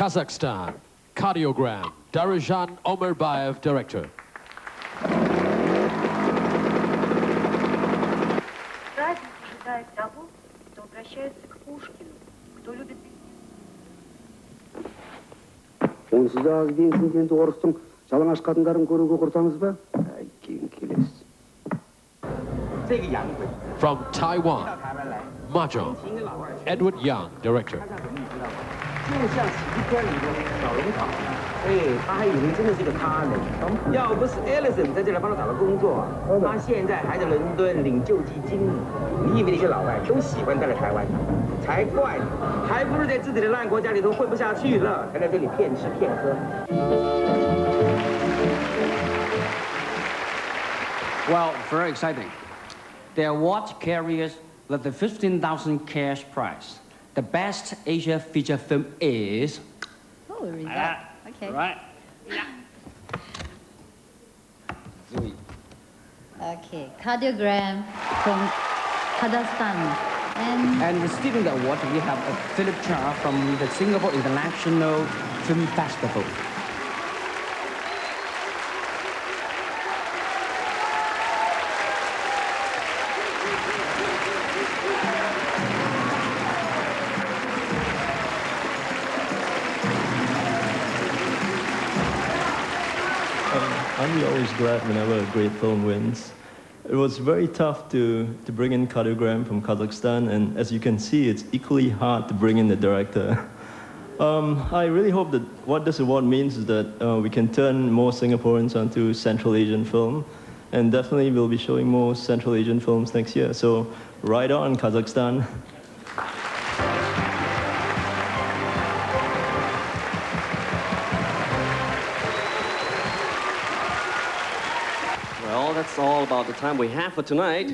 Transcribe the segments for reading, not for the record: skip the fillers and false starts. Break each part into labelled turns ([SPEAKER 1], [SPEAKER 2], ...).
[SPEAKER 1] Kazakhstan, Cardiogram, Darajan Omerbayev, director.
[SPEAKER 2] Праздник ожидает того, кто обращается к Пушкину, кто любит...
[SPEAKER 3] Онсыз аз дейсің, енді орыстың жалаңаш қатындарын көруге құртамыз ба? Кейін келесіз.
[SPEAKER 1] From Taiwan, Mahjong, Edward Yang, director.
[SPEAKER 4] 就像喜剧片里的小龙草，他还以为真的是个他呢。要不是 Ellison 在这里帮他找个工作，他现在还在伦敦领救济金呢。你以为那些老外都喜欢待在台湾呢？才怪呢！还不如在自己的烂国家里头混不下去了，才在这里骗吃骗喝。
[SPEAKER 5] Well, very exciting. The award carries the 15,000 cash prize. The best Asia feature film is...
[SPEAKER 6] Oh, we read that. Okay.
[SPEAKER 5] Right. Yeah.
[SPEAKER 6] Okay, Cardiogram from Kazakhstan.
[SPEAKER 5] And receiving the award, we have Philip Cha from the Singapore International Film Festival.
[SPEAKER 7] I'm always glad whenever a great film wins. It was very tough to bring in Cardiogram from Kazakhstan, and as you can see, it's equally hard to bring in the director. I really hope that what this award means is that we can turn more Singaporeans onto Central Asian film, and definitely we'll be showing more Central Asian films next year. So, ride on, Kazakhstan.
[SPEAKER 8] Well, that's all about the time we have for tonight.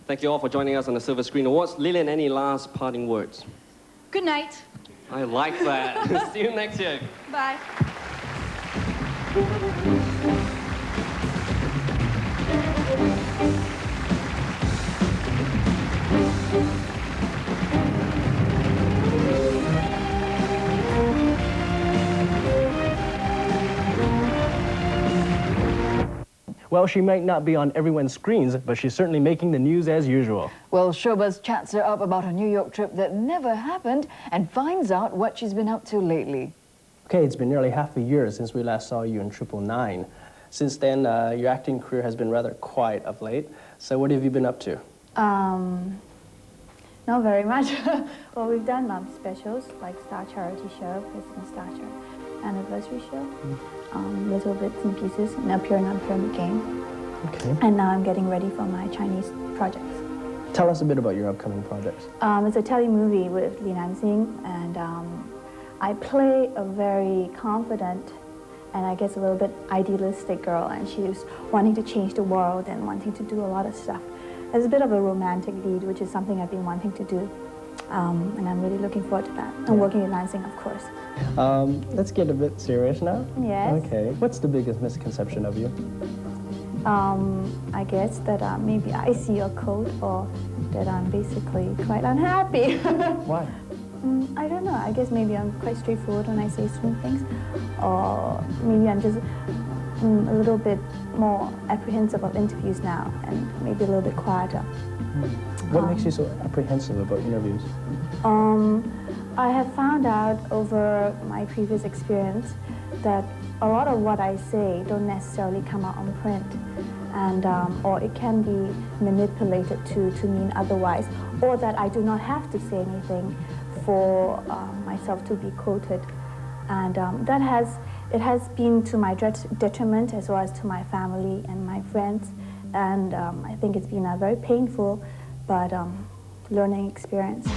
[SPEAKER 8] Thank you all for joining us on the Silver Screen Awards. Lillian, any last parting words?
[SPEAKER 2] Good night.
[SPEAKER 8] I like that. See you next year.
[SPEAKER 2] Bye.
[SPEAKER 9] Well, she might not be on everyone's screens, but she's certainly making the news as usual.
[SPEAKER 10] Well, Showbuzz chats her up about a New York trip that never happened and finds out what she's been up to lately.
[SPEAKER 9] Okay, it's been nearly half a year since we last saw you in 999. Since then, your acting career has been rather quiet of late. So what have you been up to?
[SPEAKER 11] Not very much. Well, we've done specials like Star Charity Show, Christmas Star Charity Anniversary Show, little bits and pieces, and Appear and Unpierre Game.
[SPEAKER 9] Okay.
[SPEAKER 11] And now I'm getting ready for my Chinese projects.
[SPEAKER 9] Tell us a bit about your upcoming projects.
[SPEAKER 11] It's a tele-movie with Li Nanxing, and I play a very confident and I guess a little bit idealistic girl, and she's wanting to change the world and wanting to do a lot of stuff. It's a bit of a romantic lead, which is something I've been wanting to do, and I'm really looking forward to that. I'm working with Lansing, of course.
[SPEAKER 9] Let's get a bit serious now.
[SPEAKER 11] Yes.
[SPEAKER 9] Okay. What's the biggest misconception of you?
[SPEAKER 11] I guess that maybe I see your coat, or that I'm basically quite unhappy.
[SPEAKER 9] Why?
[SPEAKER 11] I don't know. I guess maybe I'm quite straightforward when I say certain things, or maybe I'm just a little bit more apprehensive of interviews now, and maybe a little bit quieter.
[SPEAKER 9] What makes you so apprehensive about interviews?
[SPEAKER 11] I have found out over my previous experience that a lot of what I say don't necessarily come out on print, and or it can be manipulated to mean otherwise, or that I do not have to say anything for myself to be quoted, and it has been to my detriment as well as to my family and my friends, and I think it's been a very painful but learning experience.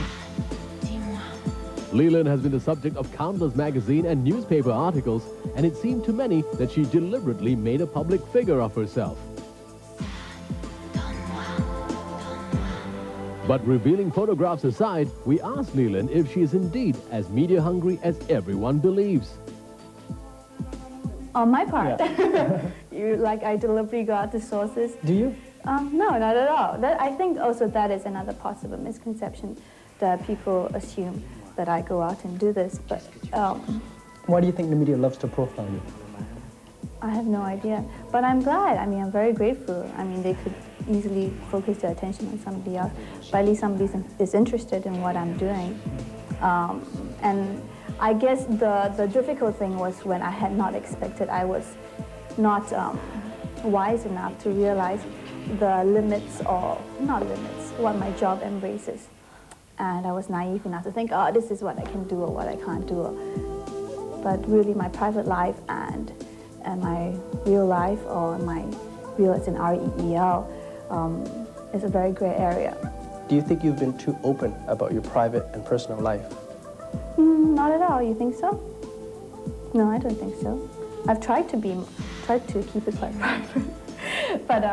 [SPEAKER 1] Leland has been the subject of countless magazine and newspaper articles, and it seemed to many that she deliberately made a public figure of herself. But revealing photographs aside, we asked Leland if she is indeed as media-hungry as everyone believes.
[SPEAKER 11] On my part, yeah. I deliberately got the sources.
[SPEAKER 9] Do you?
[SPEAKER 11] No, not at all. I think also that is another possible misconception, that people assume that I go out and do this. But
[SPEAKER 9] Why do you think the media loves to profile you?
[SPEAKER 11] I have no idea, but I'm glad. I mean, I'm very grateful. I mean, they could easily focus their attention on somebody else, but at least somebody is interested in what I'm doing. And I guess the difficult thing was when I had not expected, I was not wise enough to realize the limits, or not limits, what my job embraces. And I was naive enough to think, oh, this is what I can do or what I can't do. But really my private life and my real life, or my real as in R-E-E-L, is a very gray area.
[SPEAKER 9] Do you think you've been too open about your private and personal life?
[SPEAKER 11] Not at all. You think so? No, I don't think so. I've tried to keep it quite private. But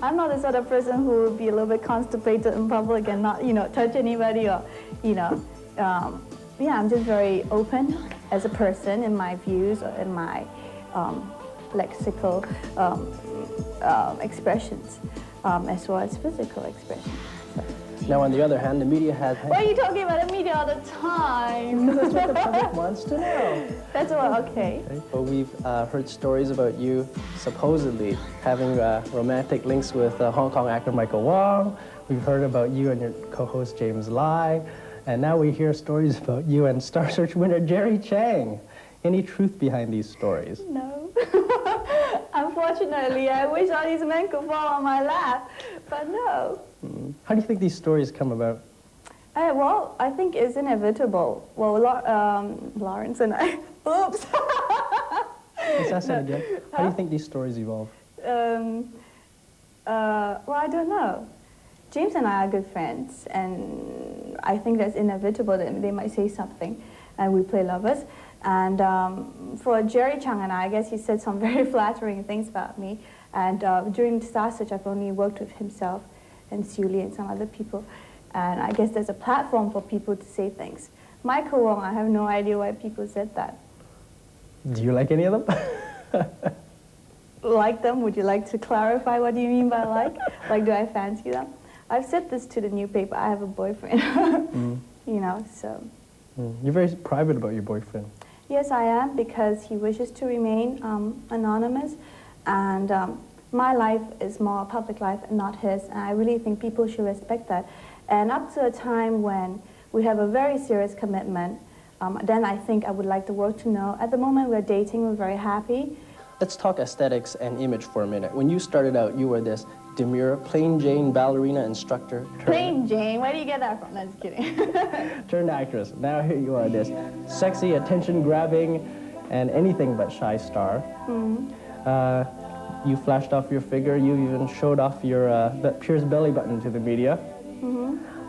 [SPEAKER 11] I'm not the sort of person who would be a little bit constipated in public and not, touch anybody, or, yeah, I'm just very open as a person in my views or in my lexical expressions, as well as physical expressions. So.
[SPEAKER 9] Now, on the other hand, the media has...
[SPEAKER 11] Why are you talking about the media all the time?
[SPEAKER 9] Because that's what the public wants to know.
[SPEAKER 11] That's what, okay.
[SPEAKER 9] Well, we've heard stories about you supposedly having romantic links with Hong Kong actor Michael Wong. We've heard about you and your co-host James Lai. And now we hear stories about you and Star Search winner Jerry Chang. Any truth behind these stories?
[SPEAKER 11] No. Unfortunately, I wish all these men could fall on my lap, but no.
[SPEAKER 9] How do you think these stories come about?
[SPEAKER 11] Well, I think it's inevitable. Well, Lawrence and I... Oops!
[SPEAKER 9] Let's ask that again. How do you think these stories evolve?
[SPEAKER 11] Well, I don't know. James and I are good friends, and I think that's inevitable that they might say something, and we play lovers. And for Jerry Chang and I guess he said some very flattering things about me. And during Star Search, I've only worked with himself and Siu Li and some other people. And I guess there's a platform for people to say things. Michael Wong, I have no idea why people said that.
[SPEAKER 9] Do you like any of them?
[SPEAKER 11] Like them? Would you like to clarify what do you mean by like? Like, do I fancy them? I've said this to the new paper. I have a boyfriend, so.
[SPEAKER 9] You're very private about your boyfriend.
[SPEAKER 11] Yes, I am, because he wishes to remain anonymous. And my life is more a public life and not his. And I really think people should respect that. And up to a time when we have a very serious commitment, then I think I would like the world to know. At the moment we're dating, we're very happy.
[SPEAKER 9] Let's talk aesthetics and image for a minute. When you started out, you were this demure, plain Jane ballerina instructor.
[SPEAKER 11] Plain Jane? Where do you get that from? No, just kidding.
[SPEAKER 9] Turned actress. Now here you are, this sexy, attention-grabbing, and anything but shy star. You flashed off your figure. You even showed off your pierced belly button to the media.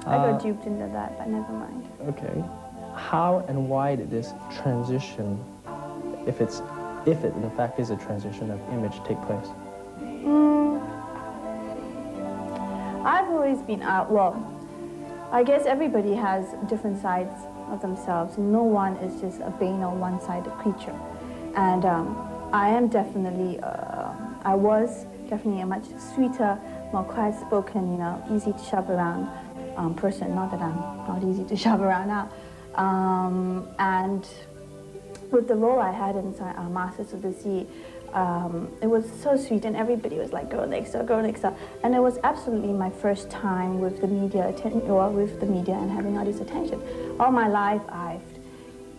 [SPEAKER 11] I got duped into that, but never mind.
[SPEAKER 9] Okay. How and why did this transition, if it in fact is a transition of image, take place?
[SPEAKER 11] I've always been well, I guess everybody has different sides of themselves. No one is just a banal, one-sided creature. And I am definitely, I was definitely a much sweeter, more quiet-spoken, easy to shove around person. Not that I'm not easy to shove around now. And with the role I had in Masters of the Sea, it was so sweet, and everybody was like, girl next door, girl next door. And it was absolutely my first time with the media, and having all this attention. All my life, I've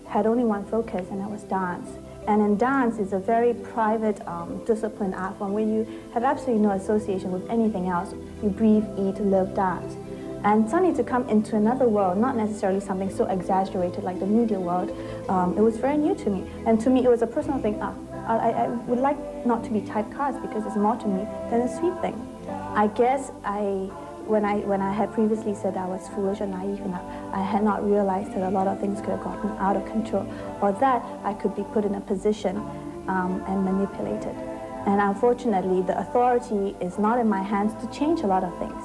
[SPEAKER 11] had only one focus, and that was dance. And in dance, it's a very private, disciplined art form where you have absolutely no association with anything else. You breathe, eat, live, dance. And suddenly to come into another world, not necessarily something so exaggerated like the media world, it was very new to me. And to me, it was a personal thing. I would like not to be typecast because it's more to me than a sweet thing. I guess when I had previously said I was foolish or naive enough, I had not realized that a lot of things could have gotten out of control, or that I could be put in a position and manipulated. And unfortunately, the authority is not in my hands to change a lot of things,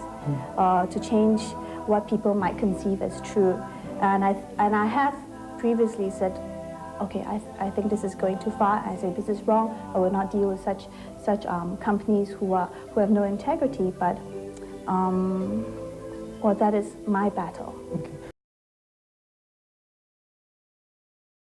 [SPEAKER 11] to change what people might conceive as true. And I have previously said, okay, I think this is going too far. I say this is wrong. I will not deal with such companies who have no integrity. But well, that is my battle.
[SPEAKER 9] Okay.